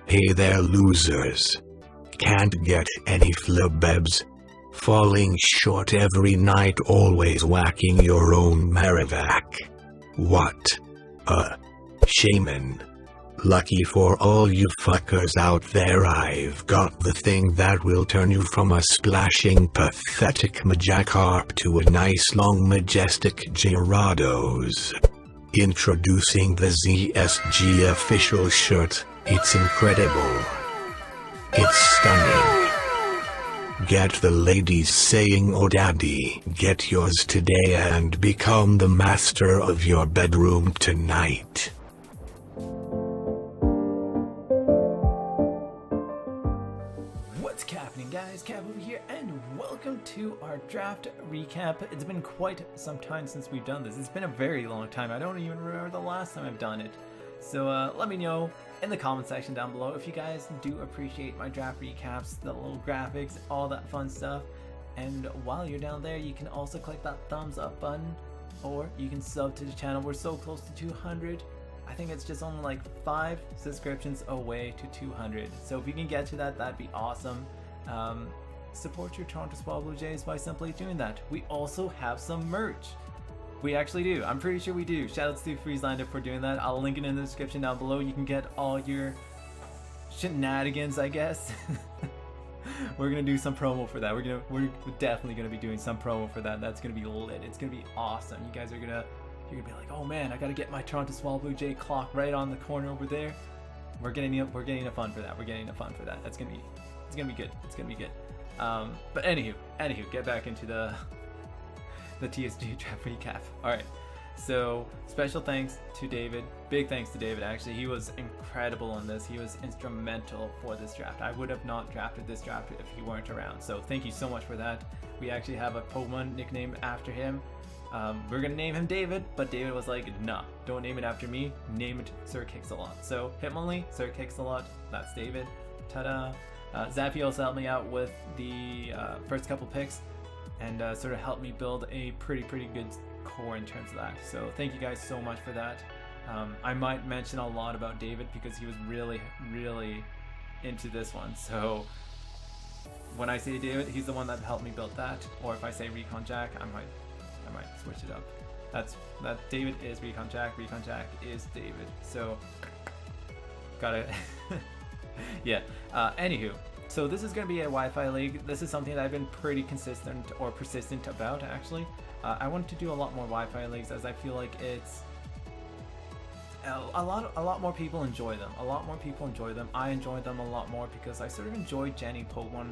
Hey there, losers. Can't get any flibebs. Falling short every night, always whacking your own Marivac. What a shaman. Lucky for all you fuckers out there, I've got the thing that will turn you from a splashing pathetic Magikarp to a nice long majestic Gyarados. Introducing the ZSG official shirt. It's incredible. It's stunning. Get the ladies saying "Oh daddy." Get yours today and become the master of your bedroom tonight. What's happening, guys? Cap over here, and welcome to our draft recap. It's been quite some time since we've done this. It's been a very long time. I don't even remember the last time I've done it. So let me know in the comment section down below if you guys do appreciate my draft recaps, the little graphics, all that fun stuff. And while you're down there, you can also click that thumbs up button, or you can sub to the channel. We're so close to 200. I think it's just only like 5 subscriptions away to 200. So if you can get to that, that'd be awesome. Support your Toronto SwaBlu Jays by simply doing that. We also have some merch. We actually do. I'm pretty sure we do. Shoutouts to Freezelander for doing that. I'll link it in the description down below. You can get all your shenanigans, I guess. We're gonna do some promo for that. We're definitely gonna be doing some promo for that. That's gonna be lit. It's gonna be awesome. You guys are you're gonna be like, oh man, I gotta get my Toronto SwaBlu Jay clock right on the corner over there. We're getting a fun for that. We're getting a fun for that. It's gonna be good. It's gonna be good. But anywho, get back into the TSG draft recap. Alright, so special thanks to David. Big thanks to David, actually. He was incredible on this. He was instrumental for this draft. I would have not drafted this draft if he weren't around. So thank you so much for that. We actually have a Pokemon nickname after him. We're gonna name him David, but David was like, nah, don't name it after me. Name it Sir Kicks-a-Lot. So Hitmonlee, Sir Kicks-a-Lot, that's David. Ta-da! Zappy also helped me out with the first couple picks, and sort of helped me build a pretty good core in terms of that. So thank you guys so much for that. I might mention a lot about David because he was really into this one. So when I say David, he's the one that helped me build that. Or if I say Recon Jack, I might switch it up. That David is Recon Jack is David. So got it. Yeah. Anywho. So this is going to be a Wi-Fi league. This is something that I've been pretty consistent or persistent about, actually. I want to do a lot more Wi-Fi leagues, as I feel like it's a lot more people enjoy them. I enjoy them a lot more because I sort of enjoy Jenny Pokemon.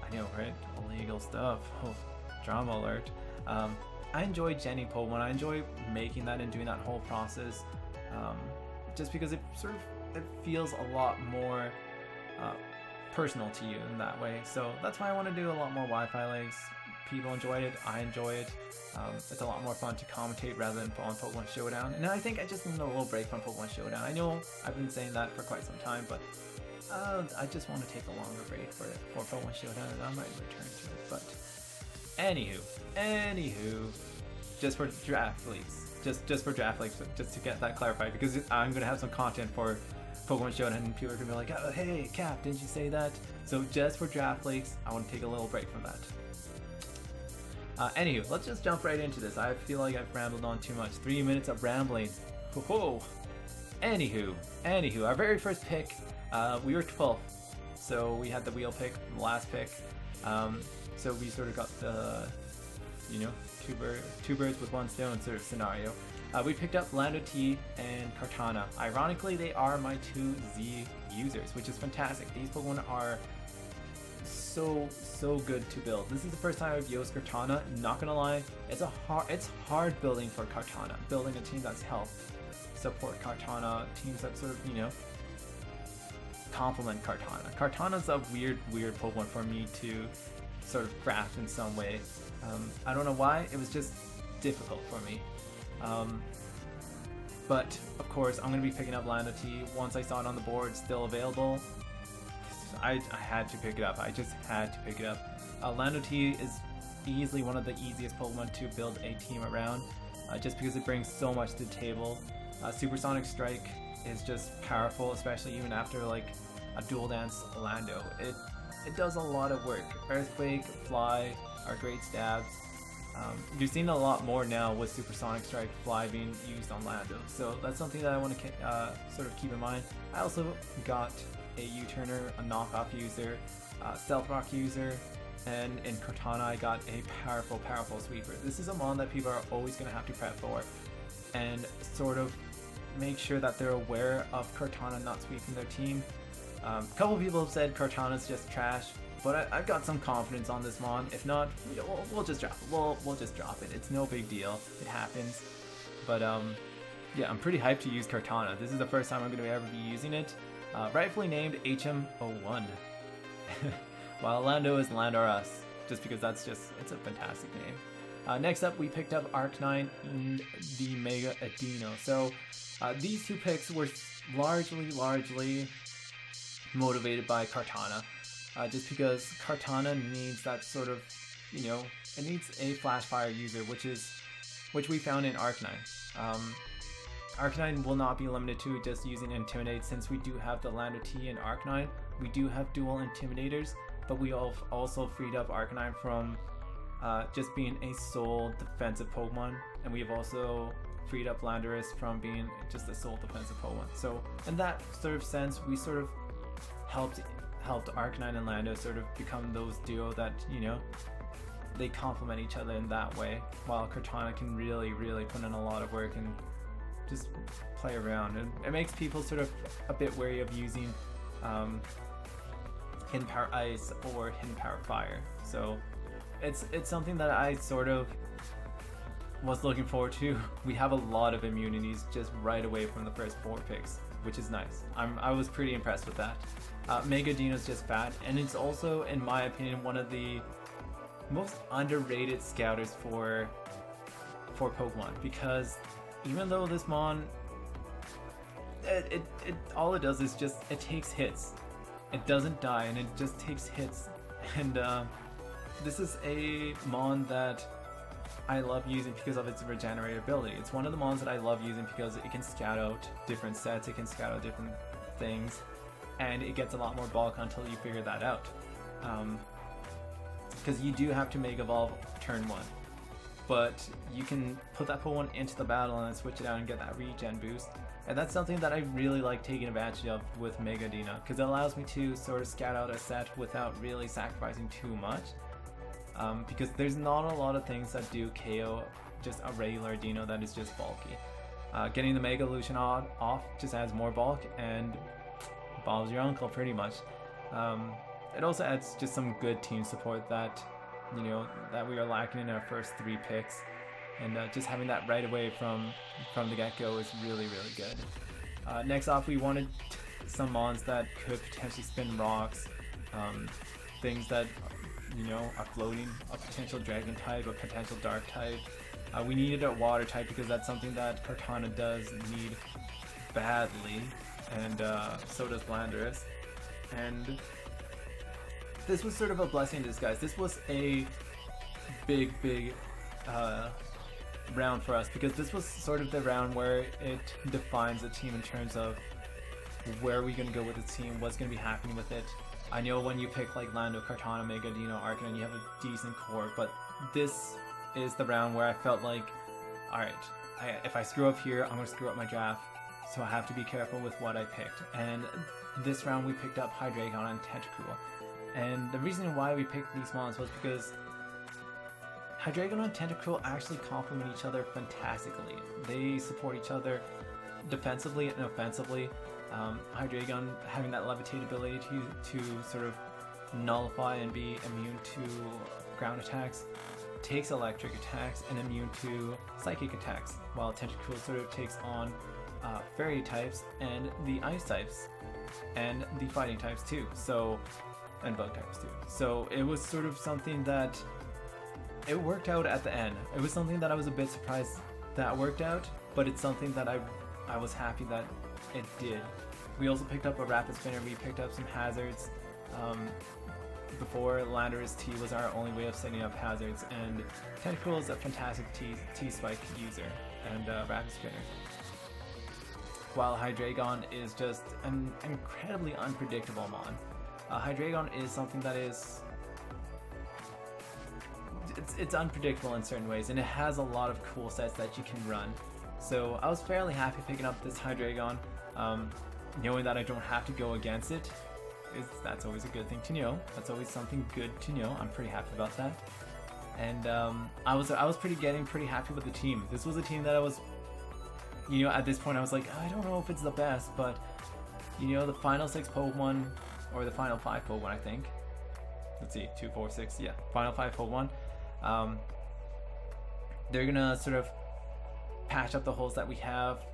I know, right? Illegal stuff. Oh, drama alert. I enjoy Jenny Pokemon. I enjoy making that and doing that whole process, just because it feels a lot more personal to you in that way. So that's why I want to do a lot more Wi-Fi leagues. People enjoy it, I enjoy it. It's a lot more fun to commentate rather than on Pokemon Showdown. And I think I just need a little break from Pokemon Showdown. I know I've been saying that for quite some time, but I just want to take a longer break for Pokemon Showdown, and I might return to it. But anywho, just for draft leagues, just for draft leagues, just to get that clarified, because I'm gonna have some content for Pokemon Showdown, and people are gonna be like, oh, hey Cap, didn't you say that? So just for draft leagues, I want to take a little break from that. Anywho, let's just jump right into this. I feel like I've rambled on too much. 3 minutes of rambling. Whoa. Anywho, our very first pick, we were 12th, so we had the wheel pick, the last pick. So we sort of got the, two birds with one stone sort of scenario. We picked up Lando T and Kartana. Ironically, they are my 2 Z users, which is fantastic. These Pokemon are so good to build. This is the first time I've used Kartana. Not gonna lie, it's hard building for Kartana. Building a team that's health, support Kartana, teams that sort of, complement Kartana. Kartana's a weird Pokemon for me to sort of craft in some way. I don't know why, it was just difficult for me. But of course I'm going to be picking up Lando T once I saw it on the board still available. I had to pick it up. I just had to pick it up. Lando T is easily one of the easiest Pokemon to build a team around, just because it brings so much to the table. Supersonic Strike is just powerful, especially even after like dual dance Lando. It does a lot of work. Earthquake, Fly are great stabs. You're seeing a lot more now with Supersonic Strike, Fly being used on Lando, so that's something that I want to sort of keep in mind. I also got a U-turner, a knockoff user, stealth rock user, and in Cortana I got a powerful sweeper. This is a mon that people are always going to have to prep for and sort of make sure that they're aware of Cortana not sweeping their team. A couple people have said Cortana's just trash, but I've got some confidence on this mon. If not, we'll just drop it. We'll just drop it. It's no big deal. It happens. But yeah, I'm pretty hyped to use Cortana. This is the first time I'm going to ever be using it. Rightfully named HM01. While Lando is Landor just because it's a fantastic name. Next up, we picked up Arc9 and the Mega Adino. So these two picks were largely motivated by Cortana, just because Cortana needs that sort of, you know, it needs a flash fire user, which we found in Arc9. Arc9 will not be limited to just using Intimidate, since we do have the Lando T in Arc9. We do have dual Intimidators, but we also freed up Arc9 from just being a sole defensive Pokemon, and we have also freed up Landorus from being just a sole defensive Pokemon. So in that sort of sense, we sort of helped Arc9 and Lando sort of become those duo that, you know, they complement each other in that way, while Cortana can really put in a lot of work and just play around, and it makes people sort of a bit wary of using Hidden Power Ice or Hidden Power Fire. So it's something that I sort of was looking forward to. We have a lot of immunities just right away from the first 4 picks, which is nice. I was pretty impressed with that. Mega Dino's just fat, and it's also, in my opinion, one of the most underrated scouters for Pokemon, because even though this mon, all it does is just, it takes hits. It doesn't die, and it just takes hits. And this is a mon that I love using because of its regenerator ability. It's one of the mons that I love using because it can scout out different sets, it can scout out different things, and it gets a lot more bulk until you figure that out. Because you do have to Mega Evolve turn 1, but you can put that Pokemon into the battle and then switch it out and get that regen boost. And that's something that I really like taking advantage of with Mega Dino, because it allows me to sort of scout out a set without really sacrificing too much. Because there's not a lot of things that do KO just a regular Dino that is just bulky. Getting the Mega Evolution off just adds more bulk, and Bob's your uncle pretty much. It also adds just some good team support that, you know, that we are lacking in our first 3 picks, and just having that right away from the get-go is really good. Next off, we wanted some mons that could potentially spin rocks, things that, you know, are floating, a potential dragon type, a potential dark type. We needed a water type because that's something that Cortana does need badly, and so does Landorus. And this was sort of a blessing in disguise. This was a big round for us, because this was sort of the round where it defines the team in terms of where we're going to go with the team, what's going to be happening with it. I know when you pick like Lando, Cortana, Mega Dino, Arcanine, you have a decent core, but this is the round where I felt like, alright, if I screw up here, I'm going to screw up my draft, so I have to be careful with what I picked. And this round we picked up Hydreigon and Tentacruel. And the reason why we picked these mons was because Hydreigon and Tentacruel actually complement each other fantastically. They support each other defensively and offensively. Hydreigon having that levitate ability to sort of nullify and be immune to ground attacks, takes electric attacks and immune to psychic attacks, while Tentacruel sort of takes on fairy types and the ice types and the fighting types too, so, and bug types too. So it was sort of something that it worked out at the end. It was something that I was a bit surprised that worked out, but it's something that I was happy that it did. We also picked up a Rapid Spinner, we picked up some hazards. Before, Landorus T was our only way of setting up hazards, and Tentacruel is a fantastic T-Spike user, and Rapid Spinner. while Hydreigon is just an incredibly unpredictable mon. Hydreigon is something that is... It's unpredictable in certain ways, and it has a lot of cool sets that you can run. So I was fairly happy picking up this Hydreigon, knowing that I don't have to go against it. That's always a good thing to know. That's always something good to know. I'm pretty happy about that. And I was getting pretty happy with the team. This was a team that I was, you know, at this point I was like, I don't know if it's the best, but you know, the final 6 Pokemon, or the final 5 Pokemon, I think. Let's see, 2, 4, 6, yeah, final 5 Pokemon. They're gonna sort of patch up the holes that we have,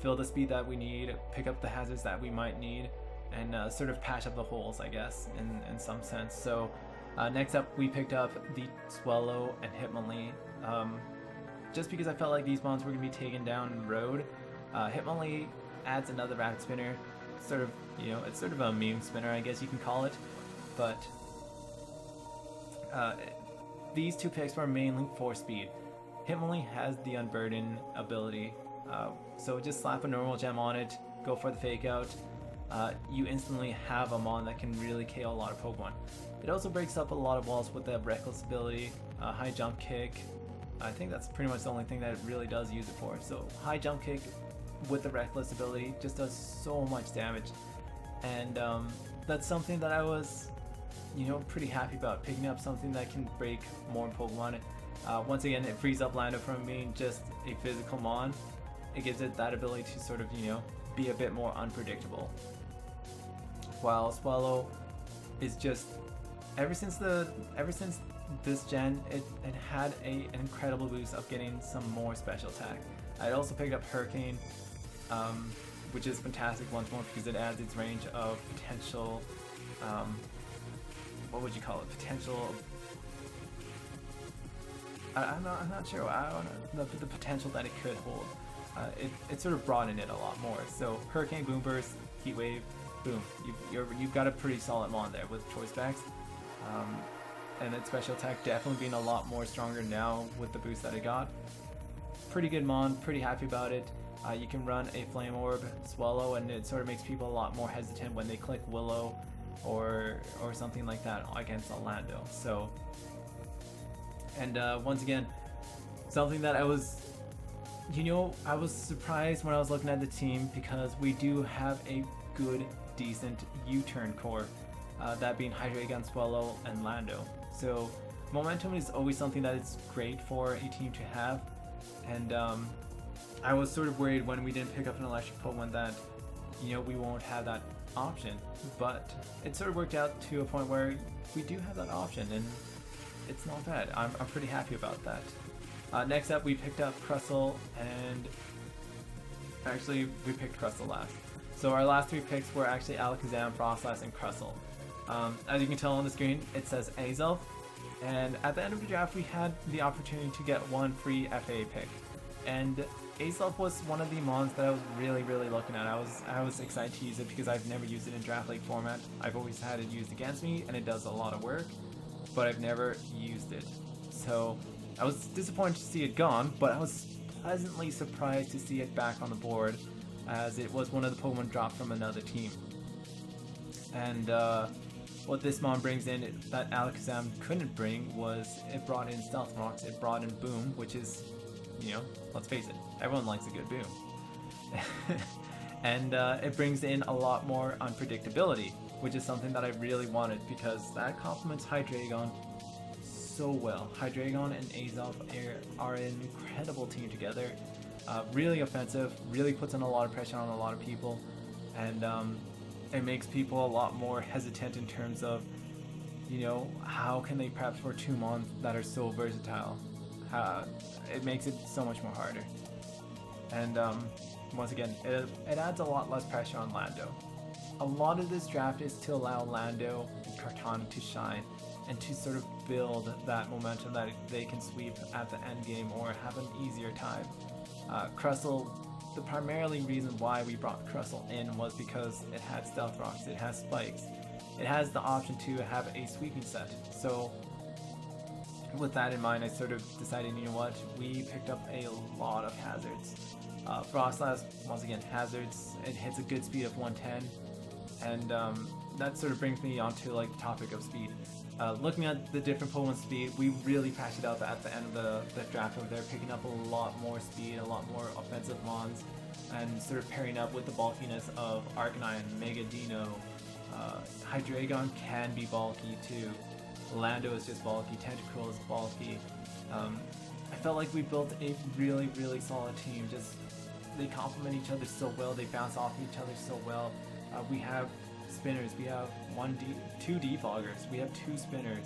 fill the speed that we need, pick up the hazards that we might need, and sort of patch up the holes, I guess, in some sense. So next up we picked up the SwaBlu and Hitmonlee, just because I felt like these mons were going to be taken down the road. Hitmonlee adds another rapid spinner, sort of, you know, it's sort of a meme spinner, I guess you can call it, but these two picks were mainly for speed. Hitmonlee has the Unburden ability, so just slap a normal gem on it, go for the fake out. You instantly have a mon that can really KO a lot of Pokemon. It also breaks up a lot of walls with the Reckless ability, high jump kick. I think that's pretty much the only thing that it really does use it for. So high jump kick with the Reckless ability just does so much damage, and that's something that I was, you know, pretty happy about, picking up something that can break more Pokemon. Once again, it frees up Lando from being just a physical mon. It gives it that ability to sort of, you know, be a bit more unpredictable. While SwaBlu is just, ever since this gen, it had an incredible boost of getting some more special attack. I also picked up Hurricane, which is fantastic once more because it adds its range of potential, what would you call it? Potential. I'm not sure. I don't know the potential that it could hold. It sort of broadened it a lot more. So Hurricane, Boom Burst, Heat Wave, boom. You've got a pretty solid mon there with choice backs. And its special attack definitely being a lot more stronger now with the boost that it got. Pretty good mon, pretty happy about it. You can run a Flame Orb SwaBlu, and it sort of makes people a lot more hesitant when they click Willow or something like that against Orlando. So, and once again, something that I was, you know, I was surprised when I was looking at the team, because we do have a good, decent U-turn core, that being Hydreigon, SwaBlu, and Lando. So momentum is always something that is great for a team to have, and I was sort of worried when we didn't pick up an electric Pokemon that, you know, we won't have that option, but it sort of worked out to a point where we do have that option, and it's not bad. I'm pretty happy about that. Next up, we picked up Crustle, and actually we picked Crustle last. So our last 3 picks were actually Alakazam, Frostlass, and Crustle. As you can tell on the screen, it says Azelf, and at the end of the draft we had the opportunity to get 1 free FA pick, and Azelf was one of the mons that I was really looking at. I was excited to use it because I've never used it in draft league format. I've always had it used against me, and it does a lot of work, but I've never used it. So I was disappointed to see it gone, but I was pleasantly surprised to see it back on the board, as it was one of the Pokemon dropped from another team. And what this mon brings in that Alakazam couldn't bring was, it brought in Stealth Rocks, it brought in Boom, which is, you know, let's face it, everyone likes a good Boom. And it brings in a lot more unpredictability, which is something that I really wanted, because that complements Hydreigon so well. Hydreigon and Azelf are an incredible team together. Really offensive, really puts in a lot of pressure on a lot of people, and it makes people a lot more hesitant in terms of, you know, how can they prep for 2 mons that are so versatile. It makes it so much more harder. And once again, it adds a lot less pressure on Lando. A lot of this draft is to allow Lando and Kartana to shine, and to sort of build that momentum that they can sweep at the end game or have an easier time. Crustle, the primarily reason why we brought Crustle in was because it had Stealth Rocks, it has Spikes, it has the option to have a sweeping set. So with that in mind, I sort of decided, you know what, we picked up a lot of hazards. Frost Blast, once again, hazards. It hits a good speed of 110, and that sort of brings me onto like the topic of speed. Looking at the different Pokemon's speed, we really patched it up at the end of the draft over there, picking up a lot more speed, a lot more offensive mons, and sort of pairing up with the bulkiness of Arcanine, Mega Dino. Hydreigon can be bulky too. Lando is just bulky, Tentacruel is bulky. I felt like we built a really, really solid team. Just they complement each other so well, they bounce off each other so well. We have spinners, we have two defoggers, we have 2 spinners,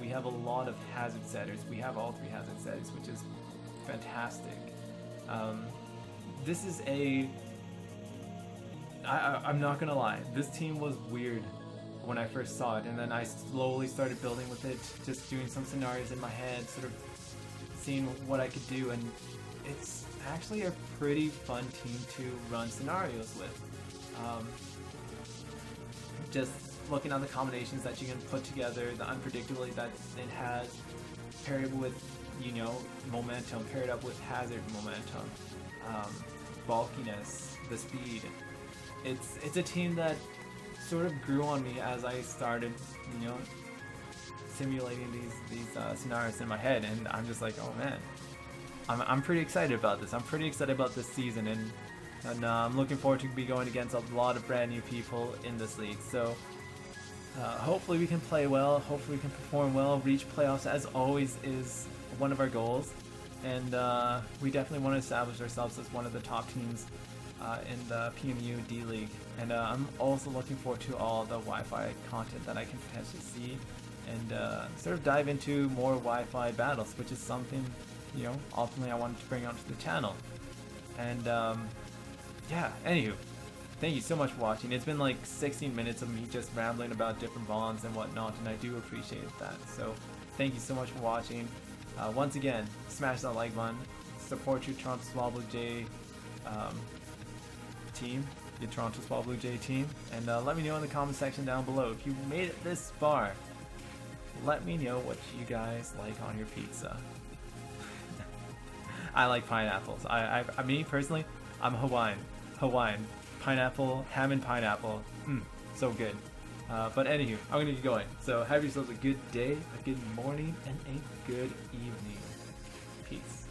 we have a lot of hazard setters, we have all 3 hazard setters, which is fantastic. This is I'm not gonna lie, this team was weird when I first saw it, and then I slowly started building with it, just doing some scenarios in my head, sort of seeing what I could do, and it's actually a pretty fun team to run scenarios with. Just looking at the combinations that you can put together, the unpredictability that it has, paired with, you know, momentum, paired up with hazard momentum, bulkiness, the speed. It's a team that sort of grew on me as I started, you know, simulating these scenarios in my head, and I'm just like, oh man, I'm pretty excited about this. I'm pretty excited about this season, and I'm looking forward to be going against a lot of brand new people in this league. So hopefully we can play well, hopefully we can perform well, reach playoffs as always is one of our goals, and we definitely want to establish ourselves as one of the top teams in the PMU D League. And I'm also looking forward to all the Wi-Fi content that I can potentially see, and sort of dive into more Wi-Fi battles, which is something, you know, ultimately I wanted to bring onto the channel. And yeah, anywho, thank you so much for watching. It's been like 16 minutes of me just rambling about different bonds and whatnot, and I do appreciate that. So thank you so much for watching. Once again, smash that like button, support your Toronto SwaBlu J team, your Toronto SwaBlu J team, and let me know in the comment section down below. If you made it this far, let me know what you guys like on your pizza. I like pineapples. Me personally, I'm Hawaiian. Pineapple, ham and pineapple. So good. But anywho, I'm gonna get going. So have yourselves a good day, a good morning, and a good evening. Peace.